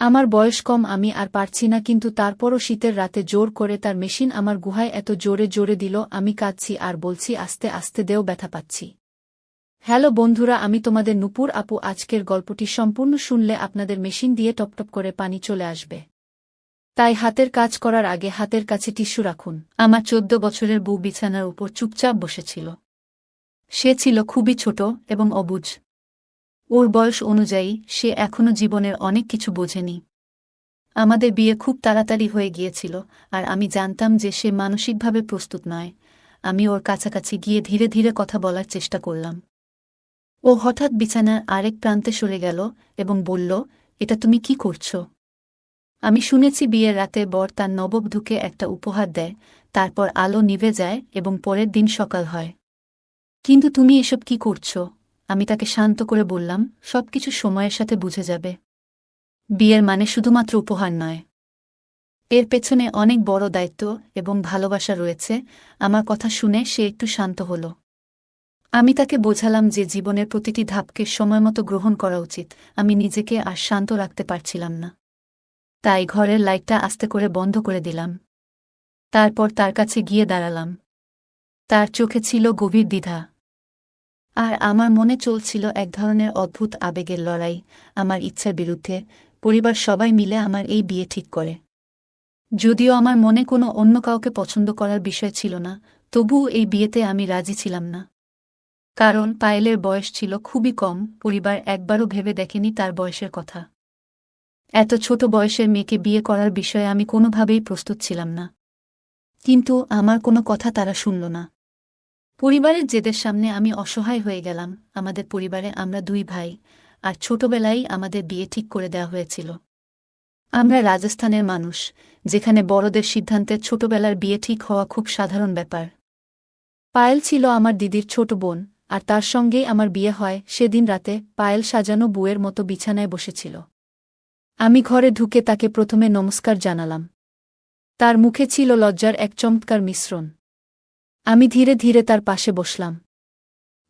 আমার বয়স কম, আমি আর পারছি না, কিন্তু তারপরও শীতের রাতে জোর করে তার মেশিন আমার গুহায় এত জোরে জোরে দিল, আমি কাঁদছি আর বলছি আস্তে আস্তে দেও, ব্যথা পাচ্ছি। হ্যালো বন্ধুরা, আমি তোমাদের নূপুর আপু। আজকের গল্পটি সম্পূর্ণ শুনলে আপনাদের মেশিন দিয়ে টপটপ করে পানি চলে আসবে। তাই হাতের কাজ করার আগে হাতের কাছে টিস্যু রাখুন। আমার 14 বছরের বউ বিছানার উপর চুপচাপ বসেছিল। সে ছিল খুবই ছোট এবং অবুঝ। ওর বয়স অনুযায়ী সে এখনও জীবনের অনেক কিছু বোঝেনি। আমাদের বিয়ে খুব তাড়াতাড়ি হয়ে গিয়েছিল, আর আমি জানতাম যে সে মানসিকভাবে প্রস্তুত নয়। আমি ওর কাছাকাছি গিয়ে ধীরে ধীরে কথা বলার চেষ্টা করলাম। ও হঠাৎ বিছানার আরেক প্রান্তে সরে গেল এবং বলল, এটা তুমি কি করছ? আমি শুনেছি বিয়ের রাতে বর তার নববধূকে একটা উপহার দেয়, তারপর আলো নিভে যায় এবং পরের দিন সকাল হয়। কিন্তু তুমি এসব কি করছ? আমি তাকে শান্ত করে বললাম, সবকিছু সময়ের সাথে বুঝে যাবে। বিয়ের মানে শুধুমাত্র উপহার নয়, এর পেছনে অনেক বড় দায়িত্ব এবং ভালোবাসা রয়েছে। আমার কথা শুনে সে একটু শান্ত হল। আমি তাকে বোঝালাম যে জীবনের প্রতিটি ধাপকে সময়মতো গ্রহণ করা উচিত। আমি নিজেকে আর শান্ত রাখতে পারছিলাম না, তাই ঘরের লাইটটা আস্তে করে বন্ধ করে দিলাম। তারপর তার কাছে গিয়ে দাঁড়ালাম। তার চোখে ছিল গভীর দ্বিধা, আর আমার মনে চলছিল এক ধরনের অদ্ভুত আবেগের লড়াই। আমার ইচ্ছার বিরুদ্ধে পরিবার সবাই মিলে আমার এই বিয়ে ঠিক করে। যদিও আমার মনে কোনো অন্য কাউকে পছন্দ করার বিষয় ছিল না, তবুও এই বিয়েতে আমি রাজি ছিলাম না। কারণ পায়েলের বয়স ছিল খুবই কম, পরিবার একবারও ভেবে দেখেনি তার বয়সের কথা। এত ছোট বয়সের মেয়েকে বিয়ে করার বিষয়ে আমি কোনোভাবেই প্রস্তুত ছিলাম না। কিন্তু আমার কোনো কথা তারা শুনল না। পরিবারের জেদের সামনে আমি অসহায় হয়ে গেলাম। আমাদের পরিবারে আমরা 2 ভাই, আর ছোটবেলায় আমাদের বিয়ে ঠিক করে দেওয়া হয়েছিল। আমরা রাজস্থানের মানুষ, যেখানে বড়দের সিদ্ধান্তে ছোটবেলার বিয়ে ঠিক হওয়া খুব সাধারণ ব্যাপার। পায়েল ছিল আমার দিদির ছোট বোন, আর তার সঙ্গেই আমার বিয়ে হয়। সেদিন রাতে পায়েল সাজানো বউয়ের মতো বিছানায় বসেছিল। আমি ঘরে ঢুকে তাকে প্রথমে নমস্কার জানালাম। তার মুখে ছিল লজ্জার এক চমৎকার মিশ্রণ। আমি ধীরে ধীরে তার পাশে বসলাম।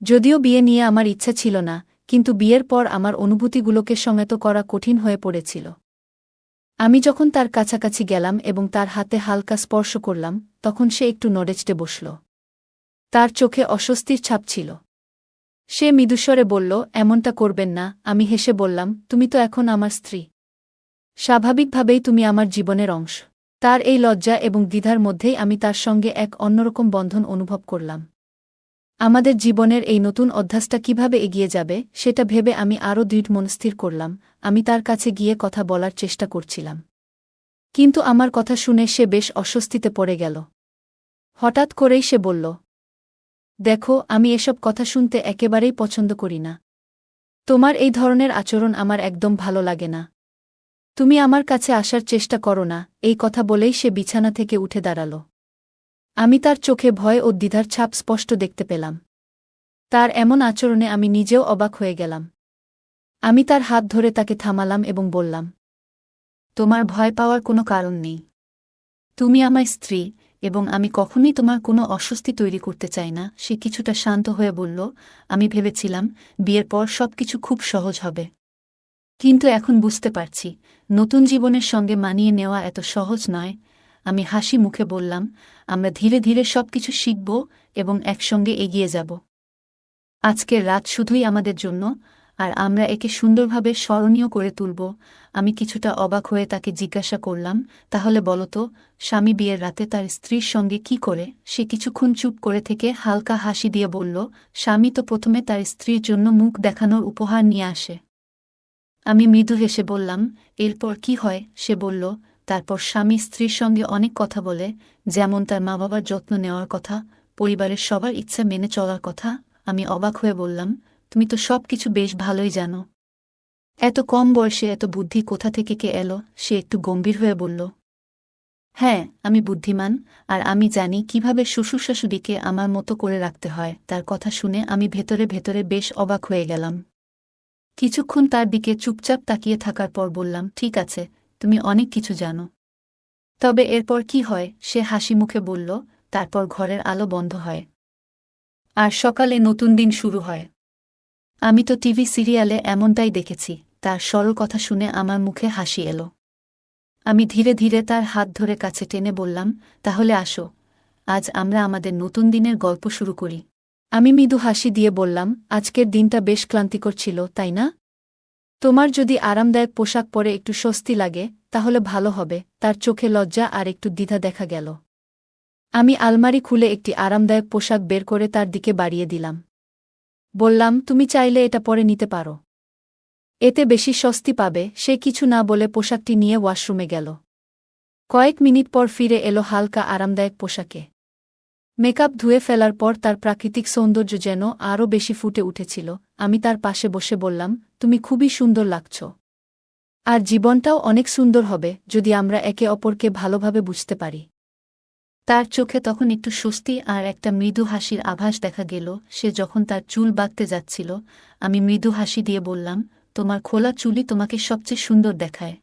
যদিও বিয়ে নিয়ে আমার ইচ্ছা ছিল না, কিন্তু বিয়ের পর আমার অনুভূতিগুলোকে সংযত করা কঠিন হয়ে পড়েছিল। আমি যখন তার কাছাকাছি গেলাম এবং তার হাতে হালকা স্পর্শ করলাম, তখন সে একটু নড়েচড়ে বসল। তার চোখে অস্বস্তির ছাপ ছিল। সে মৃদুস্বরে বলল, এমনটা করবেন না। আমি হেসে বললাম, তুমি তো এখন আমার স্ত্রী। স্বাভাবিকভাবেই তুমি আমার জীবনের অংশ। তার এই লজ্জা এবং দ্বিধার মধ্যেই আমি তার সঙ্গে এক অন্যরকম বন্ধন অনুভব করলাম। আমাদের জীবনের এই নতুন অধ্যায়টা কিভাবে এগিয়ে যাবে সেটা ভেবে আমি আরও দৃঢ় মনস্থির করলাম। আমি তার কাছে গিয়ে কথা বলার চেষ্টা করছিলাম, কিন্তু আমার কথা শুনে সে বেশ অস্বস্তিতে পড়ে গেল। হঠাৎ করেই সে বলল, দেখো, আমি এসব কথা শুনতে একেবারেই পছন্দ করি না। তোমার এই ধরনের আচরণ আমার একদম ভালো লাগে না। তুমি আমার কাছে আসার চেষ্টা করো না। এই কথা বলেই সে বিছানা থেকে উঠে দাঁড়াল। আমি তার চোখে ভয় ও দ্বিধার ছাপ স্পষ্ট দেখতে পেলাম। তার এমন আচরণে আমি নিজেও অবাক হয়ে গেলাম। আমি তার হাত ধরে তাকে থামালাম এবং বললাম, তোমার ভয় পাওয়ার কোনো কারণ নেই। তুমি আমার স্ত্রী, এবং আমি কখনোই তোমার কোনো অস্বস্তি তৈরি করতে চাই না। সে কিছুটা শান্ত হয়ে বলল, আমি ভেবেছিলাম বিয়ের পর সবকিছু খুব সহজ হবে, কিন্তু এখন বুঝতে পারছি নতুন জীবনের সঙ্গে মানিয়ে নেওয়া এত সহজ নয়। আমি হাসি মুখে বললাম, আমরা ধীরে ধীরে সবকিছু শিখব এবং একসঙ্গে এগিয়ে যাব। আজকের রাত শুধুই আমাদের জন্য, আর আমরা একে সুন্দরভাবে স্মরণীয় করে তুলব। আমি কিছুটা অবাক হয়ে তাকে জিজ্ঞাসা করলাম, তাহলে বলো তো, স্বামী বিয়ের রাতে তার স্ত্রীর সঙ্গে কি করে? সে কিছুক্ষণ চুপ করে থেকে হালকা হাসি দিয়ে বলল, স্বামী তো প্রথমে তার স্ত্রীর জন্য মুখ দেখানোর উপহার নিয়ে আসে। আমি মৃদু হেসে বললাম, এরপর কি হয়? সে বলল, তারপর স্বামী স্ত্রীর সঙ্গে অনেক কথা বলে, যেমন তার মা বাবার যত্ন নেওয়ার কথা, পরিবারের সবার ইচ্ছা মেনে চলার কথা। আমি অবাক হয়ে বললাম, তুমি তো সব কিছু বেশ ভালোই জানো। এত কম বয়সে এত বুদ্ধি কোথা থেকে কে এলো? সে একটু গম্ভীর হয়ে বলল, হ্যাঁ, আমি বুদ্ধিমান, আর আমি জানি কিভাবে শ্বশুর শাশুড়িকে আমার মতো করে রাখতে হয়। তার কথা শুনে আমি ভেতরে ভেতরে বেশ অবাক হয়ে গেলাম। কিছুক্ষণ তার দিকে চুপচাপ তাকিয়ে থাকার পর বললাম, ঠিক আছে, তুমি অনেক কিছু জানো। তবে এরপর কি হয়? সে হাসি মুখে বলল, তারপর ঘরের আলো বন্ধ হয়, আর সকালে নতুন দিন শুরু হয়। আমি তো টিভি সিরিয়ালে এমনটাই দেখেছি। তার সরল কথা শুনে আমার মুখে হাসি এলো। আমি ধীরে ধীরে তার হাত ধরে কাছে টেনে বললাম, তাহলে আসো, আজ আমরা আমাদের নতুন দিনের গল্প শুরু করি। আমি মৃদু হাসি দিয়ে বললাম, আজকের দিনটা বেশ ক্লান্তিকর ছিল, তাই না? তোমার যদি আরামদায়ক পোশাক পরে একটু স্বস্তি লাগে তাহলে ভালো হবে। তার চোখে লজ্জা আর একটু দ্বিধা দেখা গেল। আমি আলমারি খুলে একটি আরামদায়ক পোশাক বের করে তার দিকে বাড়িয়ে দিলাম। বললাম, তুমি চাইলে এটা পরে নিতে পারো। এতে বেশি স্বস্তি পাবে। সে কিছু না বলে পোশাকটি নিয়ে ওয়াশরুমে গেল। কয়েক মিনিট পর ফিরে এলো হালকা আরামদায়ক পোশাকে। মেকআপ ধুয়ে ফেলার পর তার প্রাকৃতিক সৌন্দর্য যেন আরও বেশি ফুটে উঠেছিল। আমি তার পাশে বসে বললাম, তুমি খুবই সুন্দর লাগছ। আর জীবনটাও অনেক সুন্দর হবে যদি আমরা একে অপরকে ভালোভাবে বুঝতে পারি। তার চোখে তখন একটু স্বস্তি আর একটা মৃদু হাসির আভাস দেখা গেল। সে যখন তার চুল বাঁধতে যাচ্ছিল, আমি মৃদু হাসি দিয়ে বললাম, তোমার খোলা চুলই তোমাকে সবচেয়ে সুন্দর দেখায়।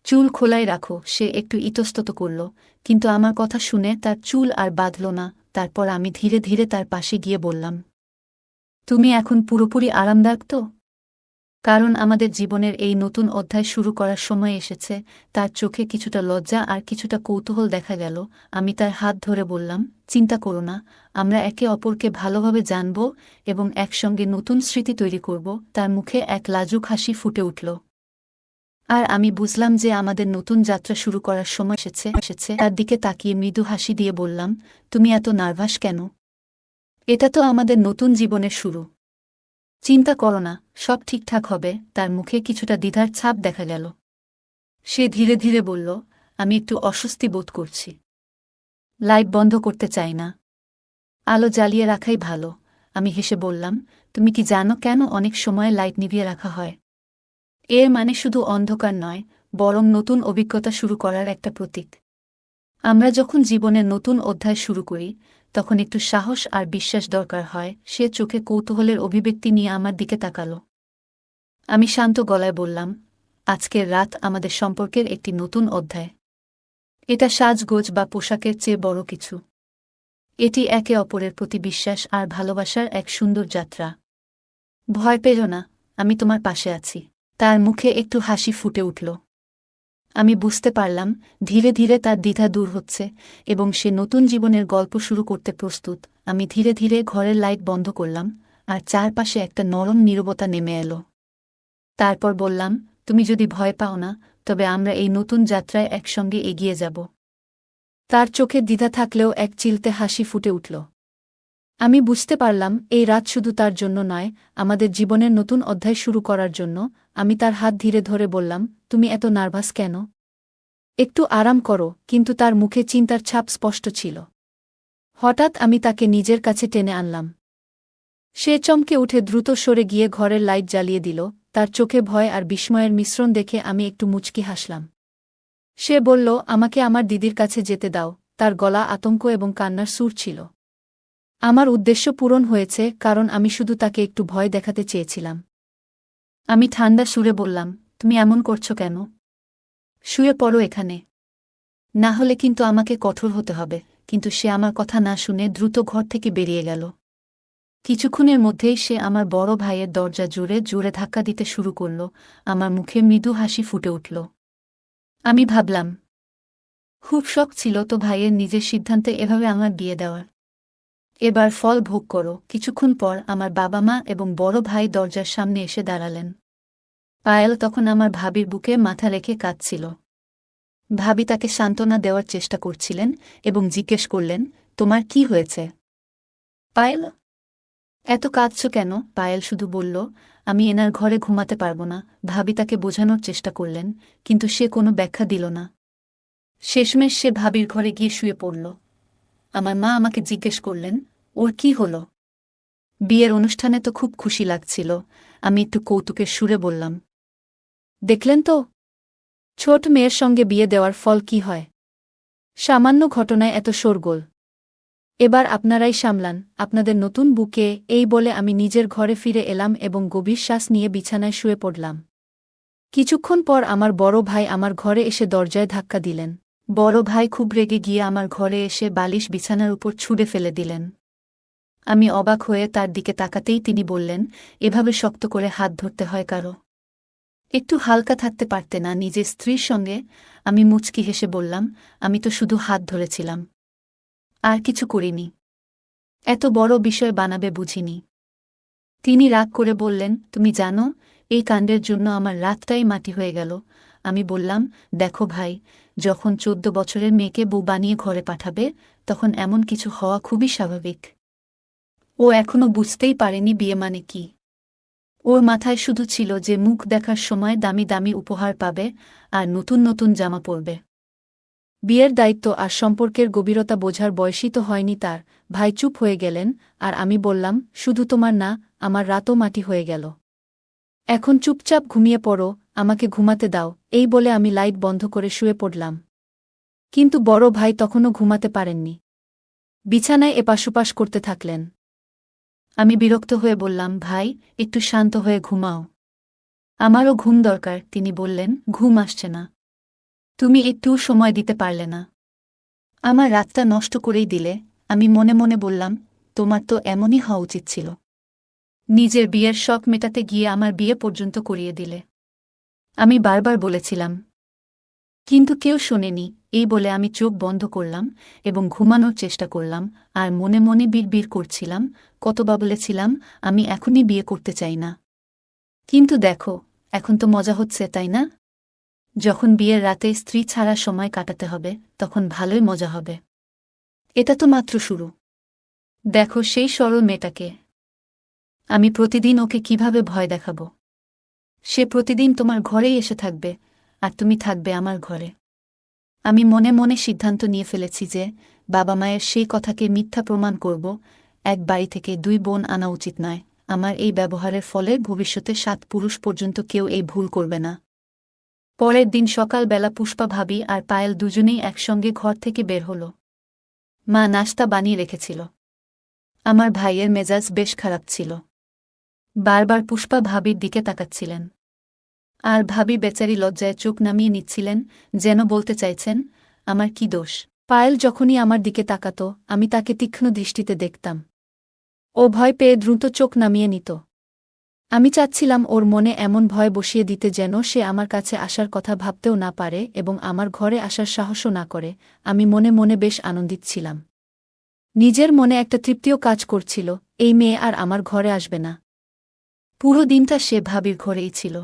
চুল খোলাই রাখো। সে একটু ইতস্তত করল, কিন্তু আমার কথা শুনে তার চুল আর বাঁধল না। তারপর আমি ধীরে ধীরে তার পাশে গিয়ে বললাম, তুমি এখন পুরোপুরি আরামদায়ক তো? কারণ আমাদের জীবনের এই নতুন অধ্যায় শুরু করার সময় এসেছে। তার চোখে কিছুটা লজ্জা আর কিছুটা কৌতূহল দেখা গেল। আমি তার হাত ধরে বললাম, চিন্তা করো না, আমরা একে অপরকে ভালোভাবে জানব এবং একসঙ্গে নতুন স্মৃতি তৈরি করব। তার মুখে এক লাজুক হাসি ফুটে উঠল। আর আমি বুঝলাম যে আমাদের নতুন যাত্রা শুরু করার সময় এসেছে। তার দিকে তাকিয়ে মৃদু হাসি দিয়ে বললাম, তুমি এত নার্ভাস কেন? এটা তো আমাদের নতুন জীবনের শুরু। চিন্তা করো না, সব ঠিকঠাক হবে। তার মুখে কিছুটা দ্বিধার ছাপ দেখা গেল। সে ধীরে ধীরে বলল, আমি একটু অস্বস্তি বোধ করছি। লাইট বন্ধ করতে চাই না। আলো জ্বালিয়ে রাখাই ভালো। আমি হেসে বললাম, তুমি কি জানো কেন অনেক সময় লাইট নিভিয়ে রাখা হয়? এর মানে শুধু অন্ধকার নয়, বরং নতুন অভিজ্ঞতা শুরু করার একটা প্রতীক। আমরা যখন জীবনের নতুন অধ্যায় শুরু করি, তখন একটু সাহস আর বিশ্বাস দরকার হয়। সে চোখে কৌতূহলের অভিব্যক্তি নিয়ে আমার দিকে তাকাল। আমি শান্ত গলায় বললাম, আজকের রাত আমাদের সম্পর্কের একটি নতুন অধ্যায়। এটা সাজগোজ বা পোশাকের চেয়ে বড় কিছু। এটি একে অপরের প্রতি বিশ্বাস আর ভালোবাসার এক সুন্দর যাত্রা। ভয় পেও না, আমি তোমার পাশে আছি। তার মুখে একটু হাসি ফুটে উঠল। আমি বুঝতে পারলাম ধীরে ধীরে তার দ্বিধা দূর হচ্ছে এবং সে নতুন জীবনের গল্প শুরু করতে প্রস্তুত। আমি ধীরে ধীরে ঘরের লাইট বন্ধ করলাম, আর চারপাশে একটা নরম নীরবতা নেমে এলো। তারপর বললাম, তুমি যদি ভয় পাও না, তবে আমরা এই নতুন যাত্রায় একসঙ্গে এগিয়ে যাব। তার চোখে দ্বিধা থাকলেও এক চিলতে হাসি ফুটে উঠল। আমি বুঝতে পারলাম এই রাত শুধু তার জন্য নয়, আমাদের জীবনের নতুন অধ্যায় শুরু করার জন্য। আমি তার হাত ধীরে ধরে বললাম, তুমি এত নার্ভাস কেন? একটু আরাম করো। কিন্তু তার মুখে চিন্তার ছাপ স্পষ্ট ছিল। হঠাৎ আমি তাকে নিজের কাছে টেনে আনলাম। সে চমকে উঠে দ্রুত সরে গিয়ে ঘরের লাইট জ্বালিয়ে দিল। তার চোখে ভয় আর বিস্ময়ের মিশ্রণ দেখে আমি একটু মুচকি হাসলাম। সে বলল, আমাকে আমার দিদির কাছে যেতে দাও। তার গলা আতঙ্ক এবং কান্নার সুর ছিল। আমার উদ্দেশ্য পূরণ হয়েছে, কারণ আমি শুধু তাকে একটু ভয় দেখাতে চেয়েছিলাম। আমি ঠান্ডা সুরে বললাম, তুমি এমন করছো কেন? শুয়ে পড়ো এখানে। না হলে কিন্তু আমাকে কঠোর হতে হবে। কিন্তু সে আমার কথা না শুনে দ্রুত ঘর থেকে বেরিয়ে গেল। কিছুক্ষণের মধ্যেই সে আমার বড় ভাইয়ের দরজা জোরে জোরে ধাক্কা দিতে শুরু করল। আমার মুখে মৃদু হাসি ফুটে উঠল। আমি ভাবলাম, খুব শখ ছিল তো ভাইয়ের নিজের সিদ্ধান্তে এভাবে আমার বিয়ে দেওয়ার। এবার ফল ভোগ করো। কিছুক্ষণ পর আমার বাবা মা এবং বড় ভাই দরজার সামনে এসে দাঁড়ালেন। পায়েল তখন আমার ভাবির বুকে মাথা রেখে কাঁদছিল। ভাবি তাকে সান্ত্বনা দেওয়ার চেষ্টা করছিলেন এবং জিজ্ঞেস করলেন, তোমার কি হয়েছে পায়েল? এত কাঁদছ কেন? পায়েল শুধু বলল, আমি এনার ঘরে ঘুমাতে পারব না। ভাবি তাকে বোঝানোর চেষ্টা করলেন, কিন্তু সে কোনো ব্যাখ্যা দিল না। শেষমেশ সে ভাবির ঘরে গিয়ে শুয়ে পড়ল। আমার মা আমাকে জিজ্ঞেস করলেন, ওর কি হলো? বিয়ের অনুষ্ঠানে তো খুব খুশি লাগছিল। আমি একটু কৌতুকের সুরে বললাম, দেখলেন তো, ছোট মেয়ের সঙ্গে বিয়ে দেওয়ার ফল কি হয়। সামান্য ঘটনায় এত শোরগোল। এবার আপনারাই সামলান আপনাদের নতুন বুকে। এই বলে আমি নিজের ঘরে ফিরে এলাম এবং গভীর শ্বাস নিয়ে বিছানায় শুয়ে পড়লাম। কিছুক্ষণ পর আমার বড় ভাই আমার ঘরে এসে দরজায় ধাক্কা দিলেন। বড় ভাই খুব রেগে গিয়ে আমার ঘরে এসে বালিশ বিছানার উপর ছুঁড়ে ফেলে দিলেন। আমি অবাক হয়ে তার দিকে তাকাতেই তিনি বললেন, এভাবে শক্ত করে হাত ধরতে হয় কারো? একটু হালকা থাকতে পারতে না নিজের স্ত্রীর সঙ্গে? আমি মুচকি হেসে বললাম, আমি তো শুধু হাত ধরেছিলাম, আর কিছু করিনি। এত বড় বিষয় বানাবে বুঝিনি। তিনি রাগ করে বললেন, তুমি জানো, এই কাণ্ডের জন্য আমার রাতটাই মাটি হয়ে গেল। আমি বললাম, দেখো ভাই, যখন 14 বছরের মেয়েকে বউ বানিয়ে ঘরে পাঠাবে, তখন এমন কিছু হওয়া খুবই স্বাভাবিক। ও এখনো বুঝতেই পারেনি বিয়ে মানে কি। ওর মাথায় শুধু ছিল যে মুখ দেখার সময় দামি দামি উপহার পাবে আর নতুন নতুন জামা পরবে। বিয়ের দায়িত্ব আর সম্পর্কের গভীরতা বোঝার বয়সই তো হয়নি তার। ভাই চুপ হয়ে গেলেন, আর আমি বললাম, শুধু তোমার না, আমার রাতও মাটি হয়ে গেল। এখন চুপচাপ ঘুমিয়ে পড়ো, আমাকে ঘুমাতে দাও। এই বলে আমি লাইট বন্ধ করে শুয়ে পড়লাম। কিন্তু বড় ভাই তখনও ঘুমাতে পারেননি। বিছানায় এপাশোপাশ করতে থাকলেন। আমি বিরক্ত হয়ে বললাম, ভাই, একটু শান্ত হয়ে ঘুমাও। আমারও ঘুম দরকার। তিনি বললেন, ঘুম আসছে না। তুমি একটুও সময় দিতে পারলে না। আমার রাতটা নষ্ট করেই দিলে। আমি মনে মনে বললাম, তোমার তো এমনই হওয়া উচিত ছিল। নিজের বিয়ের শখ মেটাতে গিয়ে আমার বিয়ে পর্যন্ত করিয়ে দিলে। আমি বারবার বলেছিলাম, কিন্তু কেউ শোনেনি। এই বলে আমি চোখ বন্ধ করলাম এবং ঘুমানোর চেষ্টা করলাম, আর মনে মনে বিড়বিড় করছিলাম, কতবার বলেছিলাম আমি এখনই বিয়ে করতে চাই না। কিন্তু দেখো, এখন তো মজা হচ্ছে, তাই না? যখন বিয়ের রাতে স্ত্রী ছাড়া সময় কাটাতে হবে, তখন ভালোই মজা হবে। এটা তো মাত্র শুরু। দেখো সেই সরল মেয়েটাকে। আমি প্রতিদিন ওকে কিভাবে ভয় দেখাব। সে প্রতিদিন তোমার ঘরেই এসে থাকবে, আর তুমি থাকবে আমার ঘরে। আমি মনে মনে সিদ্ধান্ত নিয়ে ফেলেছি যে বাবা মায়ের সেই কথাকে মিথ্যা প্রমাণ করব। এক বাড়ি থেকে 2 বোন আনা উচিত নয়। আমার এই ব্যবহারের ফলে ভবিষ্যতে 7 পুরুষ পর্যন্ত কেউ এই ভুল করবে না। পরের দিন সকালবেলা পুষ্পা ভাবি আর পায়েল দুজনেই একসঙ্গে ঘর থেকে বের হল। মা নাশতা বানিয়ে রেখেছিল। আমার ভাইয়ের মেজাজ বেশ খারাপ ছিল। বারবার পুষ্পা ভাবির দিকে তাকাচ্ছিলেন। আর ভাবি বেচারি লজ্জায় চোখ নামিয়ে নিচ্ছিলেন, যেন বলতে চাইছেন, আমার কি দোষ। পায়েল যখনই আমার দিকে তাকাত, আমি তাকে তীক্ষ্ণ দৃষ্টিতে দেখতাম। ও ভয় পেয়ে দ্রুত চোখ নামিয়ে নিত। আমি চাচ্ছিলাম ওর মনে এমন ভয় বসিয়ে দিতে যেন সে আমার কাছে আসার কথা ভাবতেও না পারে এবং আমার ঘরে আসার সাহসও না করে। আমি মনে মনে বেশ আনন্দিত ছিলাম। নিজের মনে একটা তৃপ্তিও কাজ করছিল, এই মেয়ে আর আমার ঘরে আসবে না। পুরো দিনটা সে ভাবির ঘরেই ছিল।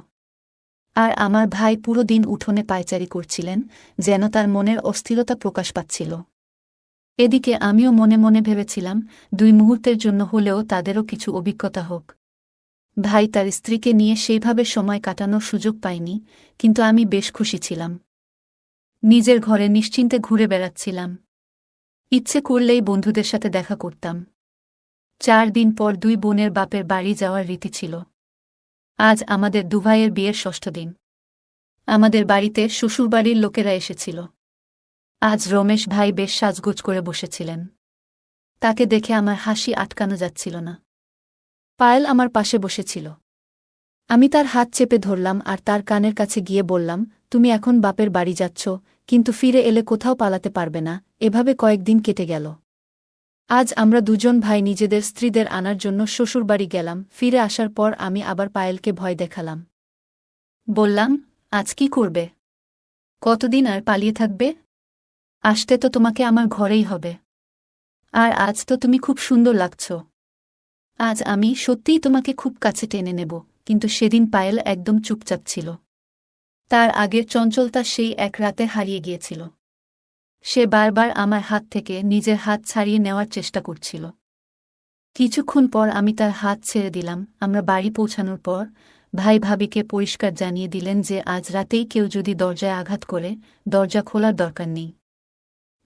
আর আমার ভাই পুরো দিন উঠোনে পায়চারি করছিলেন, যেন তার মনের অস্থিরতা প্রকাশ পাচ্ছিল। এদিকে আমিও মনে মনে ভেবেছিলাম, 2 মুহূর্তের জন্য হলেও তাদেরও কিছু অভিজ্ঞতা হোক। ভাই তার স্ত্রীকে নিয়ে সেইভাবে সময় কাটানোর সুযোগ পায়নি, কিন্তু আমি বেশ খুশি ছিলাম। নিজের ঘরে নিশ্চিন্তে ঘুরে বেড়াচ্ছিলাম। ইচ্ছে করলেই বন্ধুদের সাথে দেখা করতাম। 4 দিন পর 2 বোনের বাপের বাড়ি যাওয়ার রীতি ছিল। আজ আমাদের দুভাইয়ের বিয়ের 6ষ্ঠ দিন। আমাদের বাড়িতে শ্বশুরবাড়ির লোকেরা এসেছিল। আজ রমেশ ভাই বেশ সাজগোজ করে বসেছিলেন। তাকে দেখে আমার হাসি আটকানো যাচ্ছিল না। পায়েল আমার পাশে বসেছিল। আমি তার হাত চেপে ধরলাম আর তার কানের কাছে গিয়ে বললাম, তুমি এখন বাপের বাড়ি যাচ্ছ, কিন্তু ফিরে এলে কোথাও পালাতে পারবে না। এভাবে কয়েকদিন কেটে গেল। আজ আমরা দুজন ভাই নিজেদের স্ত্রীদের আনার জন্য শ্বশুরবাড়ি গেলাম। ফিরে আসার পর আমি আবার পায়েলকে ভয় দেখালাম। বললাম, আজ কি করবে? কতদিন আর পালিয়ে থাকবে? আসতে তো তোমাকে আমার ঘরেই হবে। আর আজ তো তুমি খুব সুন্দর লাগছ। আজ আমি সত্যিই তোমাকে খুব কাছে টেনে নেব। কিন্তু সেদিন পায়েল একদম চুপচাপ ছিল। তার আগের চঞ্চলতা সেই এক রাতে হারিয়ে গিয়েছিল। সে বারবার আমার হাত থেকে নিজের হাত ছাড়িয়ে নেওয়ার চেষ্টা করছিল। কিছুক্ষণ পর আমি তার হাত ছেড়ে দিলাম। আমরা বাড়ি পৌঁছানোর পর ভাই ভাবিকে পরিষ্কার জানিয়ে দিলেন যে আজ রাতেই কেউ যদি দরজায় আঘাত করে, দরজা খোলার দরকার নেই।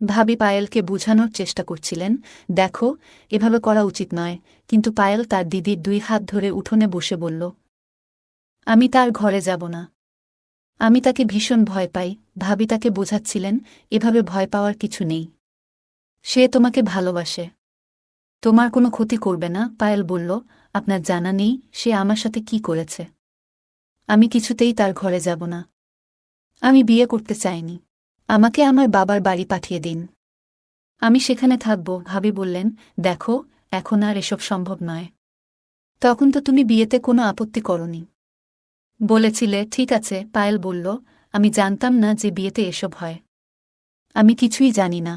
ভাবি পায়েলকে বুঝানোর চেষ্টা করছিলেন, দেখো, এভাবে করা উচিত নয়। কিন্তু পায়েল তার দিদির 2 হাত ধরে উঠোনে বসে বলল, আমি তার ঘরে যাব না। আমি তাকে ভীষণ ভয় পাই। ভাবি তাকে বোঝাচ্ছিলেন, এভাবে ভয় পাওয়ার কিছু নেই। সে তোমাকে ভালোবাসে। তোমার কোনো ক্ষতি করবে না। পায়েল বলল, আপনার জানা নেই সে আমার সাথে কি করেছে। আমি কিছুতেই তার ঘরে যাব না। আমি বিয়ে করতে চাইনি। আমাকে আমার বাবার বাড়ি পাঠিয়ে দিন। আমি সেখানে থাকব। ভাবি বললেন, দেখো, এখন আর এসব সম্ভব নয়। তখন তো তুমি বিয়েতে কোনো আপত্তি করনি। বলেছিলে ঠিক আছে, পায়েল বলল। আমি জানতাম না যে বিয়েতে এসব হয়। আমি কিছুই জানি না।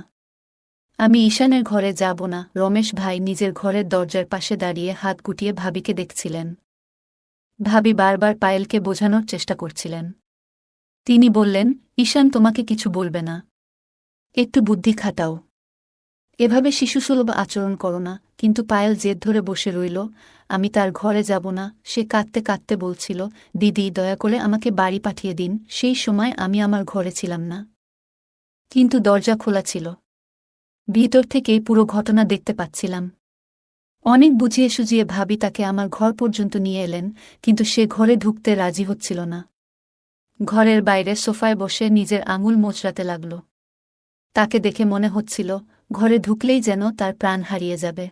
আমি ঈশানের ঘরে যাব না। রমেশ ভাই নিজের ঘরের দরজার পাশে দাঁড়িয়ে হাত গুটিয়ে ভাবিকে দেখছিলেন। ভাবি বারবার পায়েলকে বোঝানোর চেষ্টা করছিলেন। তিনি বললেন, ঈশান তোমাকে কিছু বলবে না। একটু বুদ্ধি খাটাও। এভাবে শিশুসুলভ আচরণ করো না। কিন্তু পায়েল জেদ ধরে বসে রইল। আমি তার ঘরে যাব না। সে কাঁদতে কাঁদতে বলছিল, দিদি দয়া করে আমাকে বাড়ি পাঠিয়ে দিন। সেই সময় আমি আমার ঘরে ছিলাম না, কিন্তু দরজা খোলা ছিল। ভিতর থেকেই পুরো ঘটনা দেখতে পাচ্ছিলাম। অনেক বুঝিয়ে সুজিয়ে ভাবি তাকে আমার ঘর পর্যন্ত নিয়ে এলেন, কিন্তু সে ঘরে ঢুকতে রাজি হচ্ছিল না। ঘরের বাইরে সোফায় বসে নিজের আঙুল মোচড়াতে লাগল। তাকে দেখে মনে হচ্ছিল ঘরে ঢুকলেই যেন তার প্রাণ হারিয়ে যাবে।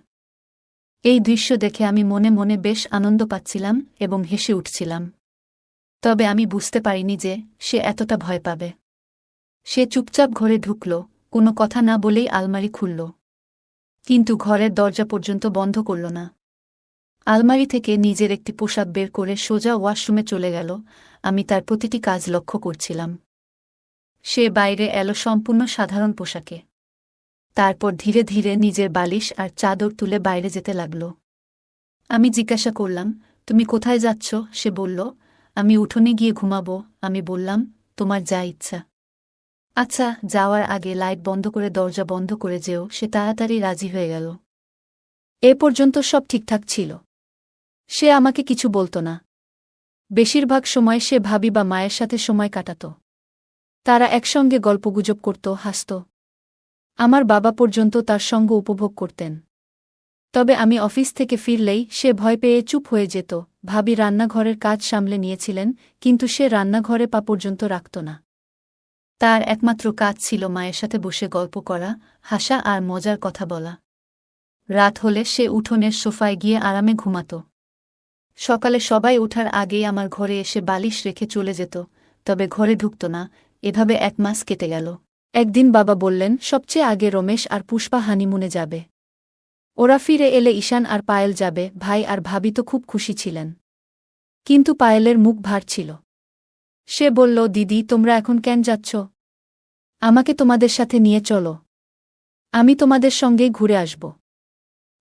এই দৃশ্য দেখে আমি মনে মনে বেশ আনন্দ পাচ্ছিলাম এবং হেসে উঠছিলাম। তবে আমি বুঝতে পারিনি যে সে এতটা ভয় পাবে। সে চুপচাপ ঘরে ঢুকল, কোনো কথা না বলেই আলমারি খুলল, কিন্তু ঘরের দরজা পর্যন্ত বন্ধ করল না। আলমারি থেকে নিজের একটি পোশাক বের করে সোজা ওয়াশরুমে চলে গেল। আমি তার প্রতিটি কাজ লক্ষ্য করছিলাম। সে বাইরে এলো সম্পূর্ণ সাধারণ পোশাকে। তারপর ধীরে ধীরে নিজের বালিশ আর চাদর তুলে বাইরে যেতে লাগল। আমি জিজ্ঞাসা করলাম, তুমি কোথায় যাচ্ছ? সে বলল, আমি উঠোনে গিয়ে ঘুমাবো। আমি বললাম, তোমার যা ইচ্ছা। আচ্ছা, যাওয়ার আগে লাইট বন্ধ করে দরজা বন্ধ করে যেও। সে তাড়াতাড়ি রাজি হয়ে গেল। এ পর্যন্ত সব ঠিকঠাক ছিল। সে আমাকে কিছু বলত না। বেশিরভাগ সময় সে ভাবি বা মায়ের সাথে সময় কাটাত। তারা একসঙ্গে গল্পগুজব করত, হাসত। আমার বাবা পর্যন্ত তার সঙ্গ উপভোগ করতেন। তবে আমি অফিস থেকে ফিরলেই সে ভয় পেয়ে চুপ হয়ে যেত। ভাবি রান্নাঘরের কাজ সামলে নিয়েছিলেন, কিন্তু সে রান্নাঘরে পা পর্যন্ত রাখত না। তার একমাত্র কাজ ছিল মায়ের সাথে বসে গল্প করা, হাসা আর মজার কথা বলা। রাত হলে সে উঠোনের সোফায় গিয়ে আরামে ঘুমাত। সকালে সবাই ওঠার আগেই আমার ঘরে এসে বালিশ রেখে চলে যেত, তবে ঘরে ঢুকত না। এভাবে 1 মাস কেটে গেল। একদিন বাবা বললেন, সবচেয়ে আগে রমেশ আর পুষ্পা হানিমুনে যাবে। ওরা ফিরে এলে ঈশান আর পায়েল যাবে। ভাই আর ভাবি তো খুব খুশি ছিলেন, কিন্তু পায়েলের মুখ ভার ছিল। সে বলল, দিদি তোমরা এখন কেন যাচ্ছ? আমাকে তোমাদের সাথে নিয়ে চলো। আমি তোমাদের সঙ্গেই ঘুরে আসব।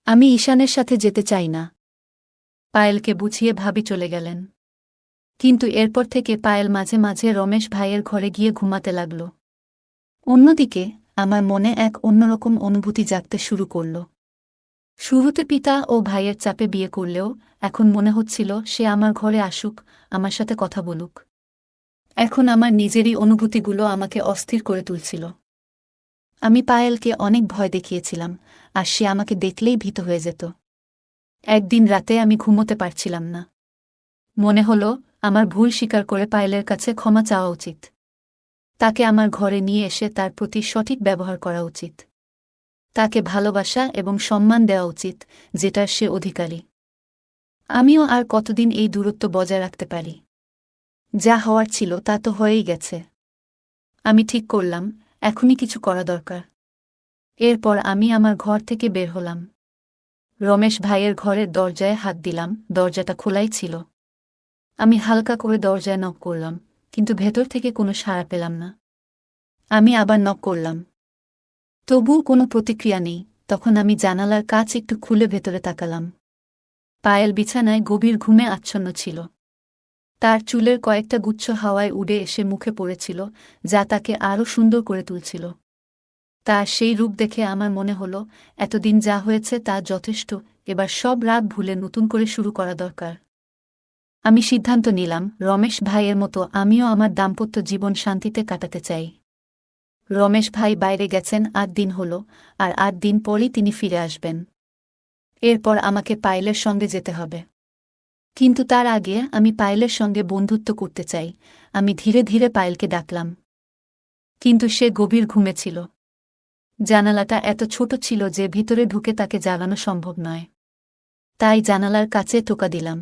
আমি ঈশানের সাথে যেতে চাই না। পায়েলকে বুঝিয়ে ভাবি চলে গেলেন। কিন্তু এরপর থেকে পায়েল মাঝে মাঝে রমেশ ভাইয়ের ঘরে গিয়ে ঘুমাতে লাগল। অন্যদিকে আমার মনে এক অন্যরকম অনুভূতি জাগতে শুরু করল। শুরুতে পিতা ও ভাইয়ের চাপে বিয়ে করলেও এখন মনে হচ্ছিল সে আমার ঘরে আসুক, আমার সাথে কথা বলুক। এখন আমার নিজেরই অনুভূতিগুলো আমাকে অস্থির করে তুলছিল। আমি পায়েলকে অনেক ভয় দেখিয়েছিলাম, আর সে আমাকে দেখলেই ভীত হয়ে যেত। একদিন রাতে আমি ঘুমোতে পারছিলাম না। মনে হলো আমার ভুল স্বীকার করে পায়েলের কাছে ক্ষমা চাওয়া উচিত। তাকে আমার ঘরে নিয়ে এসে তার প্রতি সঠিক ব্যবহার করা উচিত। তাকে ভালোবাসা এবং সম্মান দেওয়া উচিত, যেটার সে অধিকারী। আমিও আর কতদিন এই দূরত্ব বজায় রাখতে পারি? যা হওয়ার ছিল তা তো হয়েই গেছে। আমি ঠিক করলাম এখনই কিছু করা দরকার। এরপর আমি আমার ঘর থেকে বের হলাম। রমেশ ভাইয়ের ঘরের দরজায় হাত দিলাম। দরজাটা খোলাই ছিল। আমি হালকা করে দরজায় নক করলাম, কিন্তু ভেতর থেকে কোনো সাড়া পেলাম না। আমি আবার নক করলাম, তবুও কোনো প্রতিক্রিয়া নেই। তখন আমি জানালার কাচ একটু খুলে ভেতরে তাকালাম। পায়েল বিছানায় গভীর ঘুমে আচ্ছন্ন ছিল। তার চুলের কয়েকটা গুচ্ছ হাওয়ায় উড়ে এসে মুখে পড়েছিল, যা তাকে আরও সুন্দর করে তুলছিল। তার সেই রূপ দেখে আমার মনে হল এতদিন যা হয়েছে তা যথেষ্ট। এবার সব রাগ ভুলে নতুন করে শুরু করা দরকার। আমি সিদ্ধান্ত নিলাম, রমেশ ভাইয়ের মতো আমিও আমার দাম্পত্য জীবন শান্তিতে কাটাতে চাই। রমেশ ভাই বাইরে গেছেন 8 দিন হল, আর 8 দিন পরই তিনি ফিরে আসবেন। এরপর আমাকে পায়েলের সঙ্গে যেতে হবে। কিন্তু তার আগে আমি পায়েলের সঙ্গে বন্ধুত্ব করতে চাই। আমি ধীরে ধীরে পায়েলকে ডাকলাম, কিন্তু সে গভীর ঘুমে ছিল। জানালাটা এত ছোট ছিল যে ভিতরে ঢুকে তাকে জাগানো সম্ভব নয়। তাই জানালার কাছে টোকা দিলাম।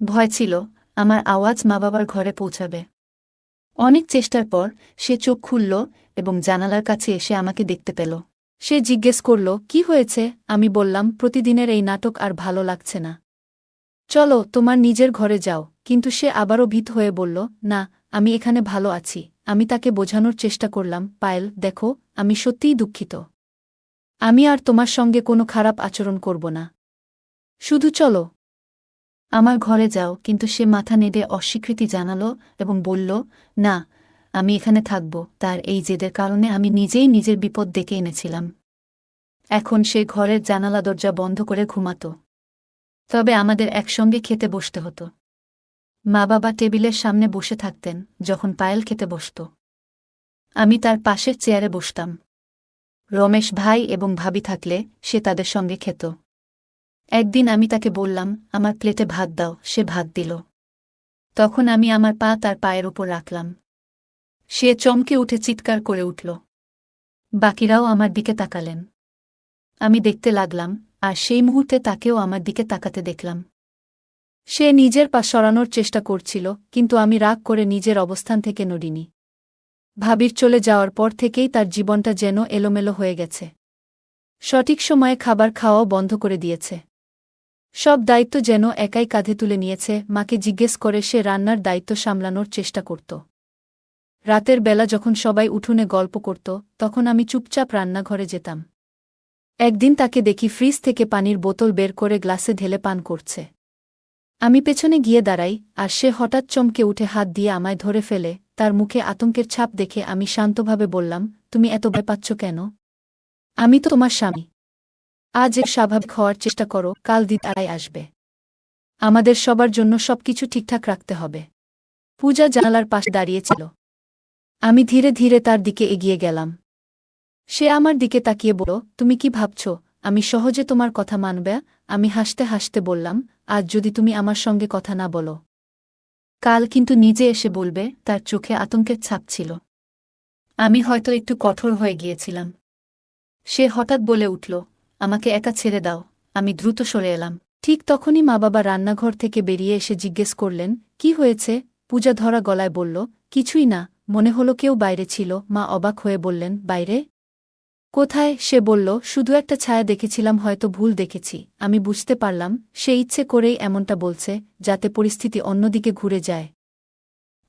ভয় ছিল আমার আওয়াজ মা বাবার ঘরে পৌঁছাবে। অনেক চেষ্টার পর সে চোখ খুলল এবং জানালার কাছে এসে আমাকে দেখতে পেল। সে জিজ্ঞেস করল, কি হয়েছে? আমি বললাম, প্রতিদিনের এই নাটক আর ভালো লাগছে না। চলো তোমার নিজের ঘরে যাও। কিন্তু সে আবারও ভীত হয়ে বলল, না, আমি এখানে ভালো আছি। আমি তাকে বোঝানোর চেষ্টা করলাম, পায়েল, দেখো, আমি সত্যিই দুঃখিত। আমি আর তোমার সঙ্গে কোনো খারাপ আচরণ করব না। শুধু চলো, আমার ঘরে যাও। কিন্তু সে মাথা নেড়ে অস্বীকৃতি জানালো এবং বলল, না, আমি এখানে থাকব। তার এই জেদের কারণে আমি নিজেই নিজের বিপদ ডেকে এনেছিলাম। এখন সে ঘরের জানালা দরজা বন্ধ করে ঘুমাত। তবে আমাদের একসঙ্গে খেতে বসতে হতো। মা বাবা টেবিলের সামনে বসে থাকতেন যখন পায়েল খেতে বসত। আমি তার পাশের চেয়ারে বসতাম। রমেশ ভাই এবং ভাবি থাকলে সে তাদের সঙ্গে খেত। একদিন আমি তাকে বললাম, আমার প্লেটে ভাত দাও। সে ভাত দিল। তখন আমি আমার পা তার পায়ের ওপর রাখলাম। সে চমকে উঠে চিৎকার করে উঠল। বাকিরাও আমার দিকে তাকালেন। আমি দেখতে লাগলাম, আর সেই মুহূর্তে তাকেও আমার দিকে তাকাতে দেখলাম। সে নিজের পা সরানোর চেষ্টা করছিল, কিন্তু আমি রাগ করে নিজের অবস্থান থেকে নড়িনি। ভাবির চলে যাওয়ার পর থেকেই তার জীবনটা যেন এলোমেলো হয়ে গেছে। সঠিক সময়ে খাবার খাওয়াও বন্ধ করে দিয়েছে। সব দায়িত্ব যেন একাই কাঁধে তুলে নিয়েছে। মাকে জিজ্ঞেস করে সে রান্নার দায়িত্ব সামলানোর চেষ্টা করত। রাতের বেলা যখন সবাই উঠোনে গল্প করত, তখন আমি চুপচাপ রান্নাঘরে যেতাম। একদিন তাকে দেখি ফ্রিজ থেকে পানির বোতল বের করে গ্লাসে ঢেলে পান করছে। আমি পেছনে গিয়ে দাঁড়াই, আর সে হঠাৎ চমকে উঠে হাত দিয়ে আমায় ধরে ফেলে। তার মুখে আতঙ্কের ছাপ দেখে আমি শান্তভাবে বললাম, তুমি এত ভয় পাচ্ছ কেন? আমি তো তোমার স্বামী। আজ এক স্বাভাবিক হওয়ার চেষ্টা করো, কাল দিদাই আসবে। আমাদের সবার জন্য সবকিছু ঠিকঠাক রাখতে হবে। পূজা জানালার পাশে দাঁড়িয়েছিল। আমি ধীরে ধীরে তার দিকে এগিয়ে গেলাম। সে আমার দিকে তাকিয়ে বলল, তুমি কি ভাবছ আমি সহজে তোমার কথা মানবে? আমি হাসতে হাসতে বললাম, আজ যদি তুমি আমার সঙ্গে কথা না বলো, কাল কিন্তু নিজে এসে বলবে। তার চোখে আতঙ্কের ছাপ ছিল। আমি হয়তো একটু কঠোর হয়ে গিয়েছিলাম। সে হঠাৎ বলে উঠল, আমাকে একা ছেড়ে দাও। আমি দ্রুত সরে এলাম। ঠিক তখনই মা বাবা রান্নাঘর থেকে বেরিয়ে এসে জিজ্ঞেস করলেন, কি হয়েছে? পূজা ধরা গলায় বলল, কিছুই না, মনে হলো কেউ বাইরে ছিল। মা অবাক হয়ে বললেন, বাইরে? কোথায়? সে বলল, শুধু একটা ছায়া দেখেছিলাম, হয়তো ভুল দেখেছি। আমি বুঝতে পারলাম সে ইচ্ছে করেই এমনটা বলছে, যাতে পরিস্থিতি অন্যদিকে ঘুরে যায়।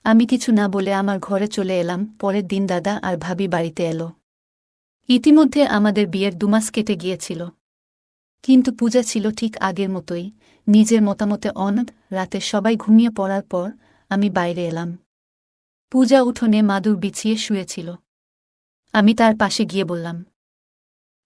আমি কিছু না বলে আমার ঘরে চলে এলাম। পরের দিন দাদা আর ভাবি বাড়িতে এলো। ইতিমধ্যে আমাদের বিয়ের 2 মাস কেটে গিয়েছিল। কিন্তু পূজা ছিল ঠিক আগের মতোই, নিজের মতামতে অনড়। রাতে সবাই ঘুমিয়ে পড়ার পর আমি বাইরে এলাম। পূজা উঠোনে মাদুর বিছিয়ে শুয়েছিল। আমি তার পাশে গিয়ে বললাম,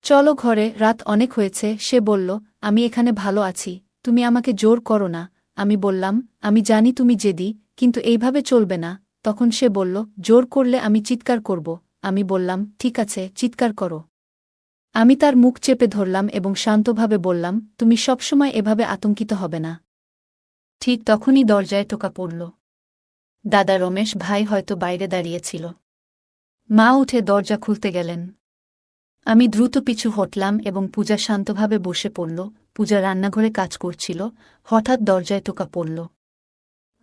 চলো ঘরে, রাত অনেক হয়েছে। সে বলল, আমি এখানে ভালো আছি, তুমি আমাকে জোর করো না। আমি বললাম, আমি জানি তুমি জেদি, কিন্তু এইভাবে চলবে না। তখন সে বলল, জোর করলে আমি চিৎকার করব। আমি বললাম, ঠিক আছে, চিৎকার করো। আমি তার মুখ চেপে ধরলাম এবং শান্তভাবে বললাম, তুমি সবসময় এভাবে আতঙ্কিত হবে না। ঠিক তখনই দরজায় টোকা পড়ল। দাদা রমেশ ভাই হয়তো বাইরে দাঁড়িয়েছিল। মা উঠে দরজা খুলতে গেলেন। আমি দ্রুত পিছু হটলাম এবং পূজা শান্তভাবে বসে পড়ল। পূজা রান্নাঘরে কাজ করছিল। হঠাৎ দরজায় টোকা পড়ল।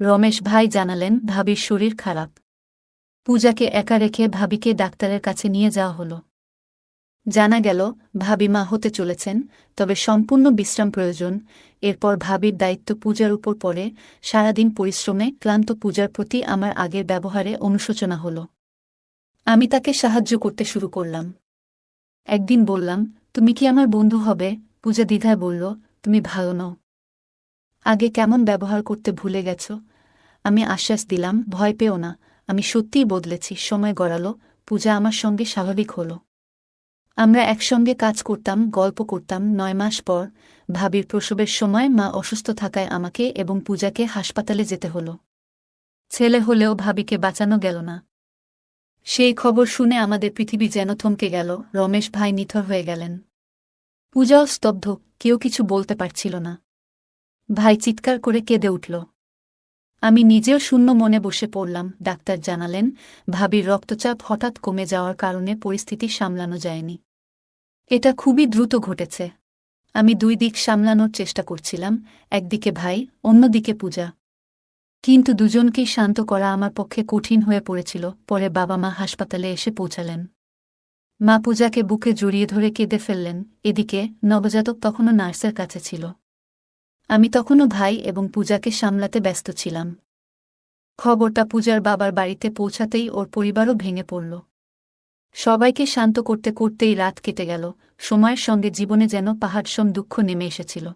রমেশ ভাই জানালেন, ভাবির শরীর খারাপ। পূজাকে একা রেখে ভাবিকে ডাক্তারের কাছে নিয়ে যাওয়া হল। জানা গেল ভাবি মা হতে চলেছেন, তবে সম্পূর্ণ বিশ্রাম প্রয়োজন। এরপর ভাবির দায়িত্ব পূজার উপর পড়ে। সারাদিন পরিশ্রমে ক্লান্ত পূজার প্রতি আমার আগের ব্যবহারে অনুশোচনা হল। আমি তাকে সাহায্য করতে শুরু করলাম। একদিন বললাম, তুমি কি আমার বন্ধু হবে? পূজা দ্বিধায় বলল, তুমি ভালো নও। আগে কেমন ব্যবহার করতে ভুলে গেছ। আমি আশ্বাস দিলাম, ভয় পেও না, আমি সত্যিই বদলেছি। সময় গড়ালো, পূজা আমার সঙ্গে স্বাভাবিক হল। আমরা একসঙ্গে কাজ করতাম, গল্প করতাম। 9 মাস পর ভাবির প্রসবের সময় মা অসুস্থ থাকায় আমাকে এবং পূজাকে হাসপাতালে যেতে হল। ছেলে হলেও ভাবিকে বাঁচানো গেল না। সেই খবর শুনে আমাদের পৃথিবী যেন থমকে গেল। রমেশ ভাই নিথর হয়ে গেলেন। পূজাও স্তব্ধ, কেউ কিছু বলতে পারছিল না। ভাই চিৎকার করে কেঁদে উঠল। আমি নিজেও শূন্য মনে বসে পড়লাম। ডাক্তার জানালেন, ভাবির রক্তচাপ হঠাৎ কমে যাওয়ার কারণে পরিস্থিতি সামলানো যায়নি। এটা খুবই দ্রুত ঘটেছে। আমি 2 দিক সামলানোর চেষ্টা করছিলাম, একদিকে ভাই, অন্যদিকে পূজা। কিন্তু দুজনকেই শান্ত করা আমার পক্ষে কঠিন হয়ে পড়েছিল। পরে বাবা মা হাসপাতালে এসে পৌঁছালেন। মা পূজাকে বুকে জড়িয়ে ধরে কেঁদে ফেললেন। এদিকে নবজাতক তখনও নার্সের কাছে ছিল। আমি তখনও ভাই এবং পূজাকে সামলাতে ব্যস্ত ছিলাম। খবরটা পূজার বাবার বাড়িতে পৌঁছাতেই ওর পরিবারও ভেঙে পড়ল। সবাইকে শান্ত করতে করতেই রাত কেটে গেল, সময়ের সঙ্গে জীবনে যেন পাহাড়সম দুঃখ নেমে এসেছিল।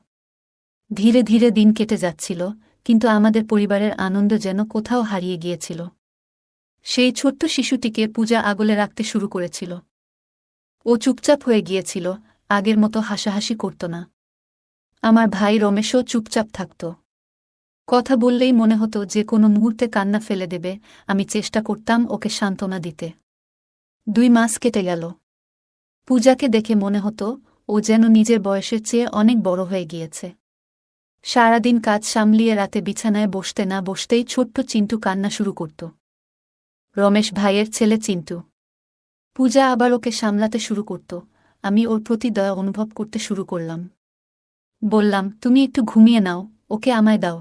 ধীরে ধীরে দিন কেটে যাচ্ছিল, কিন্তু আমাদের পরিবারের আনন্দ যেন কোথাও হারিয়ে গিয়েছিল। সেই ছোট্ট শিশুটিকে পূজা আগলে রাখতে শুরু করেছিল। ও চুপচাপ হয়ে গিয়েছিল, আগের মতো হাসাহাসি করত না। আমার ভাই রমেশও চুপচাপ থাকত। কথা বললেই মনে হতো যে কোনো মুহূর্তে কান্না ফেলে দেবে। আমি চেষ্টা করতাম ওকে সান্ত্বনা দিতে। 2 মাস কেটে গেল। পূজাকে দেখে মনে হতো ও যেন নিজের বয়সের চেয়ে অনেক বড় হয়ে গিয়েছে। সারাদিন কাজ সামলিয়ে রাতে বিছানায় বসতে না বসতেই ছোট্ট চিন্টু কান্না শুরু করত। রমেশ ভাইয়ের ছেলে চিন্টু। পূজা আবার ওকে সামলাতে শুরু করত। আমি ওর প্রতি দয়া অনুভব করতে শুরু করলাম। বললাম, তুমি একটু ঘুমিয়ে নাও, ওকে আমায় দাও,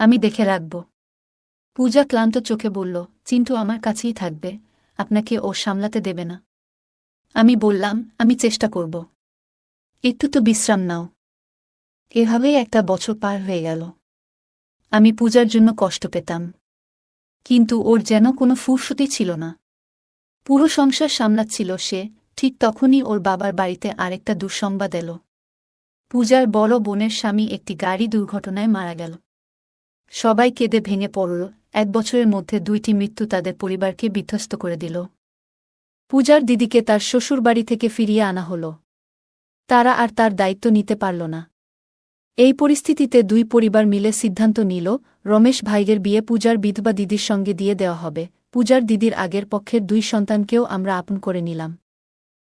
আমি দেখে রাখব। পূজা ক্লান্ত চোখে বলল, চিন্টু আমার কাছেই থাকবে, আপনাকে ও সামলাতে দেবে না। আমি বললাম, আমি চেষ্টা করব, একটু তো বিশ্রাম নাও। এভাবেই 1 বছর পার হয়ে গেল। আমি পূজার জন্য কষ্ট পেতাম, কিন্তু ওর যেন কোনো ফুরসতি ছিল না। পুরো সংসার সামলাচ্ছিল সে, ঠিক তখনই ওর বাবার বাড়িতে আরেকটা দুঃসংবাদ এলো। পূজার বড় বোনের স্বামী একটি গাড়ি দুর্ঘটনায় মারা গেল। সবাই কেঁদে ভেঙে পড়ল। 1 বছরের মধ্যে 2টি মৃত্যু তাদের পরিবারকে বিধ্বস্ত করে দিল। পূজার দিদিকে তার শ্বশুরবাড়ি থেকে ফিরিয়ে আনা হল। তারা আর তার দায়িত্ব নিতে পারল না। এই পরিস্থিতিতে 2 পরিবার মিলে সিদ্ধান্ত নিল, রমেশ ভাইয়ের বিয়ে পূজার বিধবা দিদির সঙ্গে দিয়ে দেওয়া হবে। পূজার দিদির আগের পক্ষের 2 সন্তানকেও আমরা আপন করে নিলাম।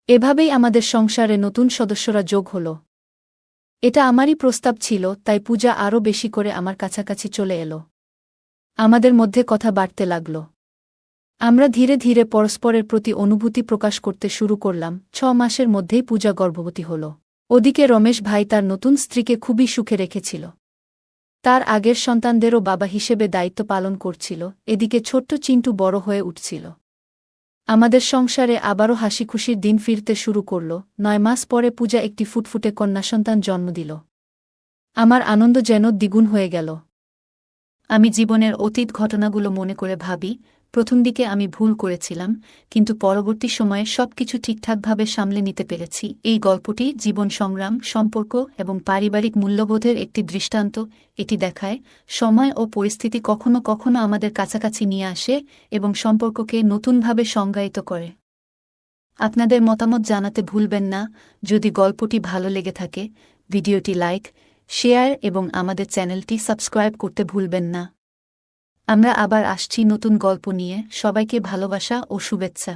এভাবেই আমাদের সংসারে নতুন সদস্যরা যোগ হল। এটা আমারই প্রস্তাব ছিল, তাই পূজা আরও বেশি করে আমার কাছাকাছি চলে এলো। আমাদের মধ্যে কথা বাড়তে লাগল। আমরা ধীরে ধীরে পরস্পরের প্রতি অনুভূতি প্রকাশ করতে শুরু করলাম। 6 মাসের মধ্যেই পূজা গর্ভবতী হল। ওদিকে রমেশ ভাই তার নতুন স্ত্রীকে খুবই সুখে রেখেছিল। তার আগের সন্তানদেরও বাবা হিসেবে দায়িত্ব পালন করছিল। এদিকে ছোট্ট চিন্টু বড় হয়ে উঠছিল। আমাদের সংসারে আবারও হাসিখুশির দিন ফিরতে শুরু করল। 9 মাস পরে পূজা একটি ফুটফুটে কন্যা সন্তান জন্ম দিল। আমার আনন্দ যেন দ্বিগুণ হয়ে গেল। আমি জীবনের অতীত ঘটনাগুলো মনে করে ভাবি, প্রথম দিকে আমি ভুল করেছিলাম, কিন্তু পরবর্তী সময়ে সবকিছু ঠিকঠাকভাবে সামলে নিতে পেরেছি। এই গল্পটি জীবন সংগ্রাম, সম্পর্ক এবং পারিবারিক মূল্যবোধের একটি দৃষ্টান্ত। এটি দেখায়, সময় ও পরিস্থিতি কখনো কখনো আমাদের কাছাকাছি নিয়ে আসে এবং সম্পর্ককে নতুনভাবে সংজ্ঞায়িত করে। আপনাদের মতামত জানাতে ভুলবেন না। যদি গল্পটি ভালো লেগে থাকে, ভিডিওটি লাইক, শেয়ার এবং আমাদের চ্যানেলটি সাবস্ক্রাইব করতে ভুলবেন না। আমরা আবার আসছি নতুন গল্প নিয়ে। সবাইকে ভালোবাসা ও শুভেচ্ছা।